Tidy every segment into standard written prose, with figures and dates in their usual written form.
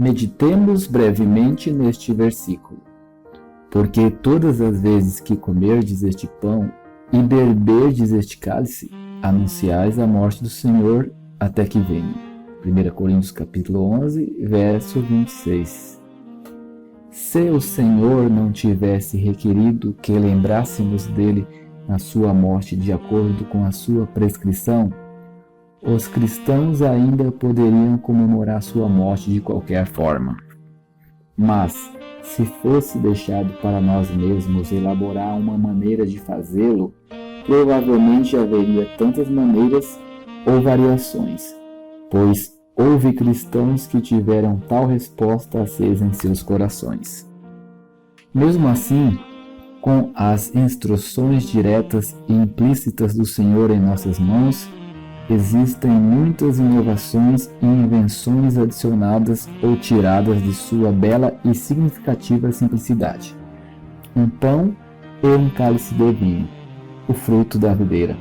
Meditemos brevemente neste versículo. Porque todas as vezes que comerdes este pão e beberdes este cálice, anunciais a morte do Senhor até que venha. 1 Coríntios capítulo 11, verso 26. Se o Senhor não tivesse requerido que lembrássemos dele na sua morte de acordo com a sua prescrição, os cristãos ainda poderiam comemorar sua morte de qualquer forma. Mas, se fosse deixado para nós mesmos elaborar uma maneira de fazê-lo, provavelmente haveria tantas maneiras ou variações, pois houve cristãos que tiveram tal resposta acesa em seus corações. Mesmo assim, com as instruções diretas e implícitas do Senhor em nossas mãos, existem muitas inovações e invenções adicionadas ou tiradas de sua bela e significativa simplicidade. Um pão e um cálice de vinho, o fruto da videira.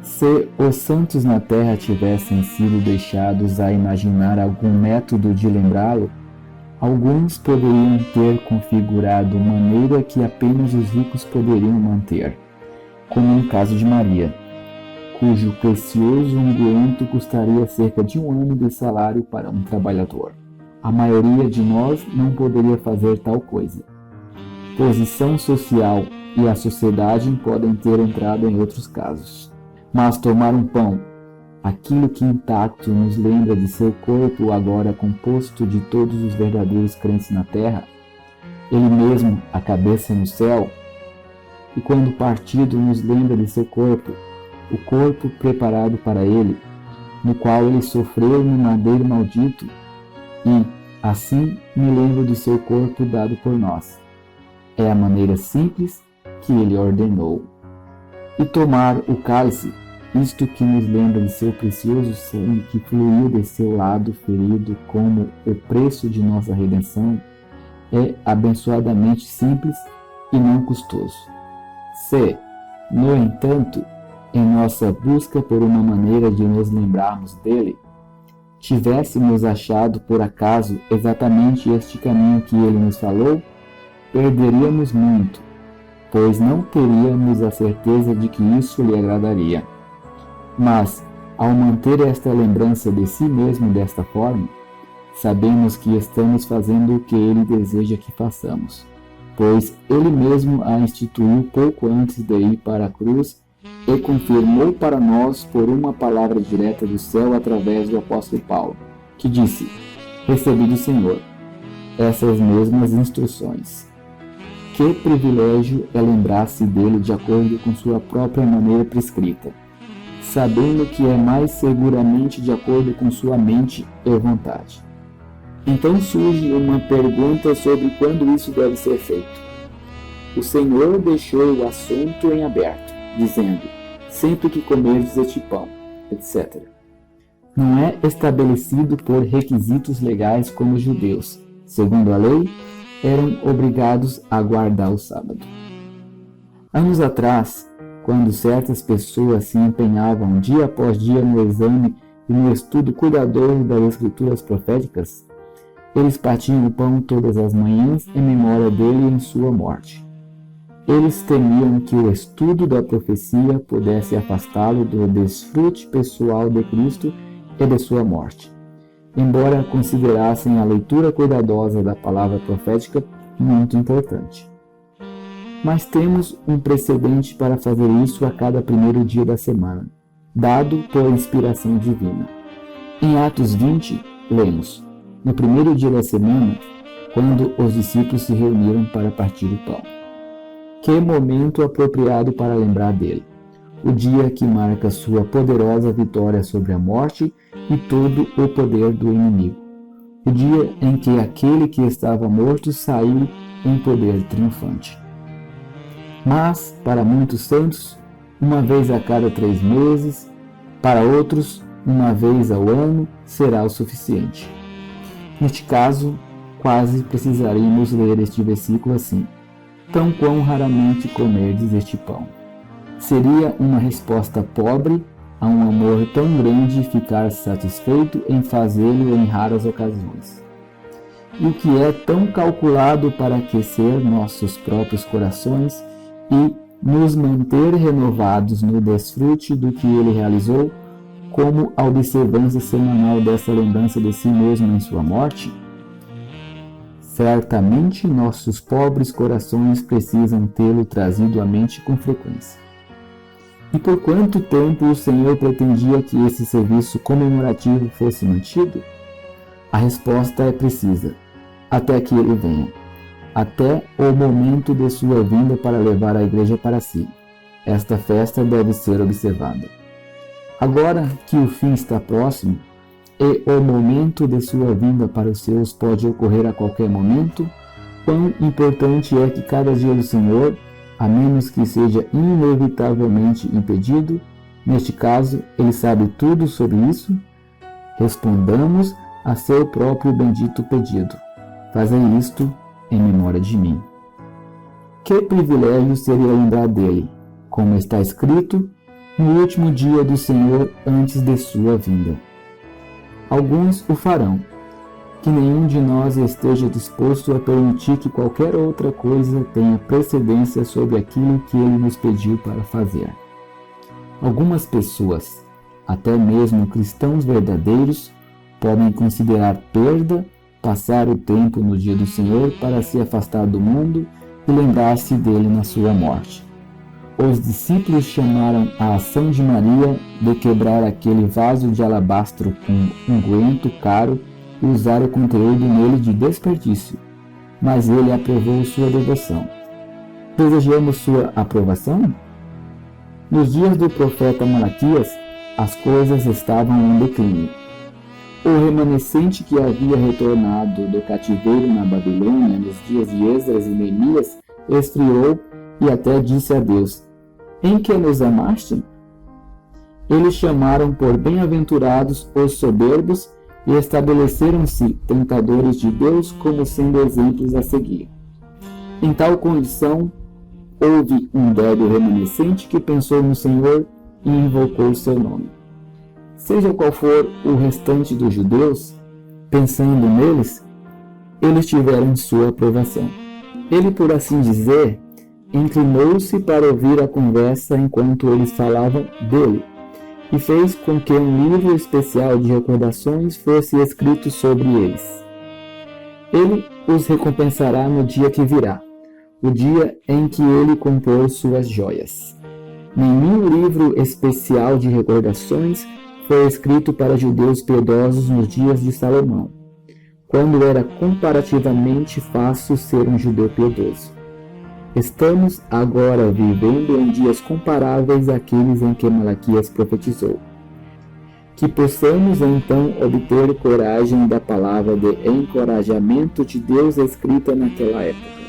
Se os santos na terra tivessem sido deixados a imaginar algum método de lembrá-lo, alguns poderiam ter configurado maneira que apenas os ricos poderiam manter, como no caso de Maria, cujo precioso unguento custaria cerca de 1 ano de salário para um trabalhador. A maioria de nós não poderia fazer tal coisa. Posição social e a sociedade podem ter entrado em outros casos. Mas tomar um pão, aquilo que intacto nos lembra de seu corpo agora composto de todos os verdadeiros crentes na terra, ele mesmo, a cabeça no céu, e quando partido nos lembra de seu corpo, o corpo preparado para ele, no qual ele sofreu no madeiro maldito, e, assim, me lembro de seu corpo dado por nós. É a maneira simples que ele ordenou. E tomar o cálice, isto que nos lembra de seu precioso sangue que fluiu de seu lado ferido como o preço de nossa redenção, é abençoadamente simples e não custoso. Se, no entanto, em nossa busca por uma maneira de nos lembrarmos dele, tivéssemos achado por acaso exatamente este caminho que ele nos falou, perderíamos muito, pois não teríamos a certeza de que isso lhe agradaria. Mas, ao manter esta lembrança de si mesmo desta forma, sabemos que estamos fazendo o que ele deseja que façamos, pois ele mesmo a instituiu pouco antes de ir para a cruz e confirmou para nós por uma palavra direta do céu através do apóstolo Paulo, que disse: recebi do Senhor essas mesmas instruções. Que privilégio é lembrar-se dele de acordo com sua própria maneira prescrita, sabendo que é mais seguramente de acordo com sua mente e vontade. Então surge uma pergunta sobre quando isso deve ser feito. O Senhor deixou o assunto em aberto, dizendo: sempre que comerdes este pão, etc. Não é estabelecido por requisitos legais como os judeus, segundo a lei, eram obrigados a guardar o sábado. Anos atrás, quando certas pessoas se empenhavam dia após dia no exame e no estudo cuidadoso das escrituras proféticas, eles partiam o pão todas as manhãs em memória dele em sua morte. Eles temiam que o estudo da profecia pudesse afastá-lo do desfrute pessoal de Cristo e de sua morte, embora considerassem a leitura cuidadosa da palavra profética muito importante. Mas temos um precedente para fazer isso a cada primeiro dia da semana, dado por inspiração divina. Em Atos 20, lemos: no primeiro dia da semana, quando os discípulos se reuniram para partir o pão. Que momento apropriado para lembrar dele, o dia que marca sua poderosa vitória sobre a morte e todo o poder do inimigo, o dia em que aquele que estava morto saiu em poder triunfante. Mas, para muitos santos, uma vez a cada 3 meses, para outros, uma vez ao ano, será o suficiente. Neste caso, quase precisaríamos ler este versículo assim: tão quão raramente comerdes este pão. Seria uma resposta pobre a um amor tão grande ficar satisfeito em fazê-lo em raras ocasiões. e o que é tão calculado para aquecer nossos próprios corações e nos manter renovados no desfrute do que ele realizou, como a observância semanal dessa lembrança de si mesmo em sua morte? Certamente nossos pobres corações precisam tê-lo trazido à mente com frequência. E por quanto tempo o Senhor pretendia que esse serviço comemorativo fosse mantido? A resposta é precisa: até que ele venha, até o momento de sua vinda para levar a igreja para si. Esta festa deve ser observada. Agora que o fim está próximo, e o momento de sua vinda para os seus pode ocorrer a qualquer momento, quão importante é que cada dia do Senhor, a menos que seja inevitavelmente impedido, neste caso, ele sabe tudo sobre isso, respondamos a seu próprio bendito pedido: fazei isto em memória de mim. Que privilégio seria lembrar dele, como está escrito, no último dia do Senhor antes de sua vinda. Alguns o farão, que nenhum de nós esteja disposto a permitir que qualquer outra coisa tenha precedência sobre aquilo que ele nos pediu para fazer. Algumas pessoas, até mesmo cristãos verdadeiros, podem considerar perda passar o tempo no dia do Senhor para se afastar do mundo e lembrar-se dele na sua morte. Os discípulos chamaram a ação de Maria de quebrar aquele vaso de alabastro com unguento caro e usar o conteúdo nele de desperdício, mas ele aprovou sua devoção. Desejamos sua aprovação? Nos dias do profeta Malaquias, as coisas estavam em declínio. O remanescente que havia retornado do cativeiro na Babilônia nos dias de Esdras e Neemias esfriou e até disse a Deus: em que nos amaste? Eles chamaram por bem-aventurados os soberbos e estabeleceram-se tentadores de Deus como sendo exemplos a seguir. Em tal condição, houve um débil remanescente que pensou no Senhor e invocou seu nome. Seja qual for o restante dos judeus, pensando neles, eles tiveram sua aprovação. Ele, por assim dizer, inclinou-se para ouvir a conversa enquanto eles falavam dele, e fez com que um livro especial de recordações fosse escrito sobre eles. Ele os recompensará no dia que virá, o dia em que ele comprou suas joias. Nenhum livro especial de recordações foi escrito para judeus piedosos nos dias de Salomão, quando era comparativamente fácil ser um judeu piedoso. Estamos agora vivendo em dias comparáveis àqueles em que Malaquias profetizou. Que possamos então obter coragem da palavra de encorajamento de Deus escrita naquela época.